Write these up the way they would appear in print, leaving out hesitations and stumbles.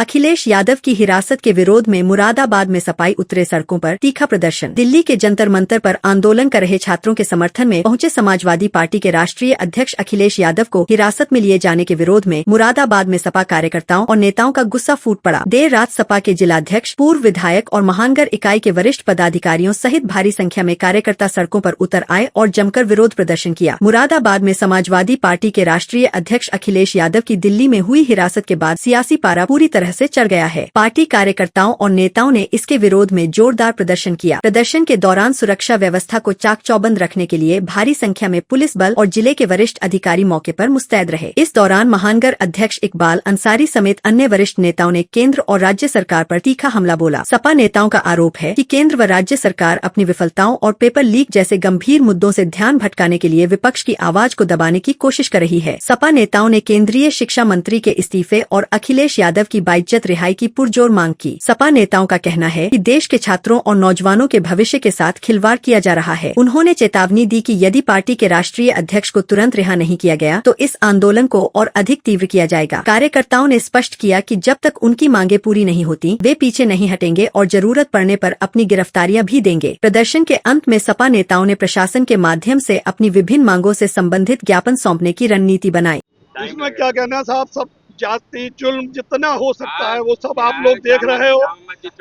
अखिलेश यादव की हिरासत के विरोध में मुरादाबाद में सपाई उतरे सड़कों पर तीखा प्रदर्शन। दिल्ली के जंतर मंतर पर आंदोलन कर रहे छात्रों के समर्थन में पहुंचे समाजवादी पार्टी के राष्ट्रीय अध्यक्ष अखिलेश यादव को हिरासत में लिए जाने के विरोध में मुरादाबाद में सपा कार्यकर्ताओं और नेताओं का गुस्सा फूट पड़ा। देर रात सपा के जिलाध्यक्ष, पूर्व विधायक और महानगर इकाई के वरिष्ठ पदाधिकारियों सहित भारी संख्या में कार्यकर्ता सड़कों पर उतर आए और जमकर विरोध प्रदर्शन किया। मुरादाबाद में समाजवादी पार्टी के राष्ट्रीय अध्यक्ष अखिलेश यादव की दिल्ली में हुई हिरासत के बाद सियासी पारा पूरी तरह से चढ़ गया है। पार्टी कार्यकर्ताओं और नेताओं ने इसके विरोध में जोरदार प्रदर्शन किया। प्रदर्शन के दौरान सुरक्षा व्यवस्था को चाक चौबंद रखने के लिए भारी संख्या में पुलिस बल और जिले के वरिष्ठ अधिकारी मौके पर मुस्तैद रहे। इस दौरान महानगर अध्यक्ष इकबाल अंसारी समेत अन्य वरिष्ठ नेताओं ने केंद्र और राज्य सरकार पर तीखा हमला बोला। सपा नेताओं का आरोप है कि केंद्र व राज्य सरकार अपनी विफलताओं और पेपर लीक जैसे गंभीर मुद्दों से ध्यान भटकाने के लिए विपक्ष की आवाज को दबाने की कोशिश कर रही है। सपा नेताओं ने केंद्रीय शिक्षा मंत्री के इस्तीफे और अखिलेश यादव की बाइज्जत रिहाई की पुरजोर मांग की। सपा नेताओं का कहना है कि देश के छात्रों और नौजवानों के भविष्य के साथ खिलवाड़ किया जा रहा है। उन्होंने चेतावनी दी कि यदि पार्टी के राष्ट्रीय अध्यक्ष को तुरंत रिहा नहीं किया गया तो इस आंदोलन को और अधिक तीव्र किया जाएगा। कार्यकर्ताओं ने स्पष्ट किया कि जब तक उनकी मांगे पूरी नहीं होती वे पीछे नहीं हटेंगे और जरूरत पड़ने पर अपनी गिरफ्तारियां भी देंगे। प्रदर्शन के अंत में सपा नेताओं ने प्रशासन के माध्यम से अपनी विभिन्न मांगों से संबंधित ज्ञापन सौंपने की रणनीति बनाई। इसमें क्या कहना साहब, सब जाति जुल्म जितना हो सकता है वो सब आप लोग देख रहे हो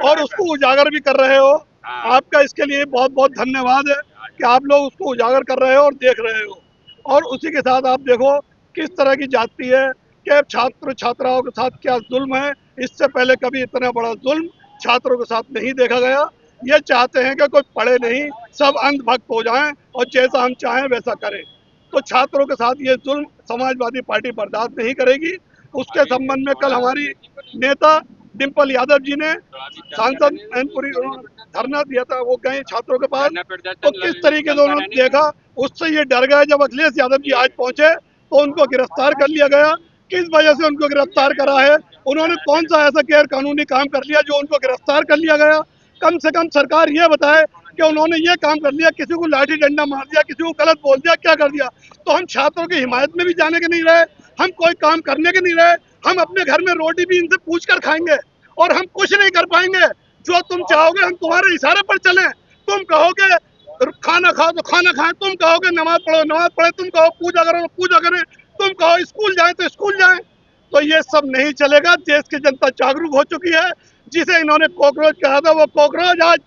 और उसको उजागर भी कर रहे हो। आपका इसके लिए बहुत बहुत धन्यवाद है कि आप लोग उसको उजागर कर रहे हो और देख रहे हो। और उसी के साथ आप देखो किस तरह की जाति है कि छात्र छात्राओं के साथ क्या जुल्म है। इससे पहले कभी इतना बड़ा जुल्म छात्रों के साथ नहीं देखा गया। ये चाहते हैं कि कोई पढ़े नहीं, सब अंधभक्त हो जाएं और जैसा हम चाहें वैसा करें। तो छात्रों के साथ ये जुल्म समाजवादी पार्टी बर्दाश्त नहीं करेगी। उसके संबंध में कल हमारी नेता डिम्पल यादव जी ने सांसद मैनपुरी धरना दिया था, वो गए छात्रों के पास। तो किस तरीके से उन्होंने देखा, उससे ये डर गए। जब अखिलेश यादव जी आज पहुंचे तो उनको गिरफ्तार कर लिया गया। किस वजह से उनको गिरफ्तार करा है, उन्होंने कौन सा ऐसा गैर कानूनी काम कर लिया जो उनको गिरफ्तार कर लिया गया। कम से कम सरकार ये बताए कि उन्होंने ये काम कर लिया, किसी को लाठी डंडा मार दिया, किसी को गलत बोल दिया, क्या कर दिया। तो हम छात्रों की हिमायत में भी जाने के नहीं रहे, हम कोई काम करने के नहीं रहे। हम अपने घर में रोटी भी इनसे पूछ कर खाएंगे और हम कुछ नहीं कर पाएंगे। जो तुम चाहोगे हम तुम्हारे इशारे पर चलें। तुम कहोगे खाना खाओ तो खाना खाएं, तुम कहोगे नमाज पढ़ो नमाज पढ़े, तुम कहो पूजा करो पूजा करें, तुम कहो स्कूल जाएं तो स्कूल जाएं। तो ये सब नहीं चलेगा। देश की जनता जागरूक हो चुकी है। जिसे इन्होंने कॉकरोच कहा था वो कॉकरोच आज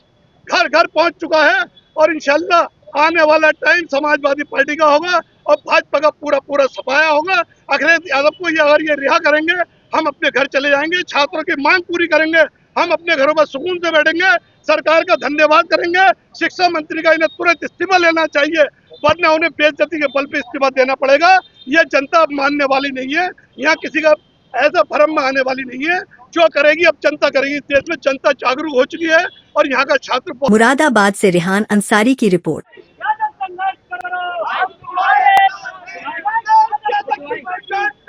घर घर पहुंच चुका है। और इंशाल्लाह आने वाला टाइम समाजवादी पार्टी का होगा और भाजपा का पूरा पूरा सफाया होगा। अखिलेश यादव को अगर ये रिहा करेंगे हम अपने घर चले जाएंगे, छात्रों की मांग पूरी करेंगे, हम अपने घरों पर सुकून से बैठेंगे, सरकार का धन्यवाद करेंगे। शिक्षा मंत्री का इन्हें तुरंत इस्तीफा लेना चाहिए, वरना उन्हें बेइज्जती के बल पे इस्तीफा देना पड़ेगा। ये जनता मानने वाली नहीं है, यहाँ किसी का ऐसा भरम में आने वाली नहीं है। जो करेगी अब जनता करेगी। देश में जनता जागरूक हो चुकी है और यहाँ का छात्र। मुरादाबाद से रेहान अंसारी की रिपोर्ट।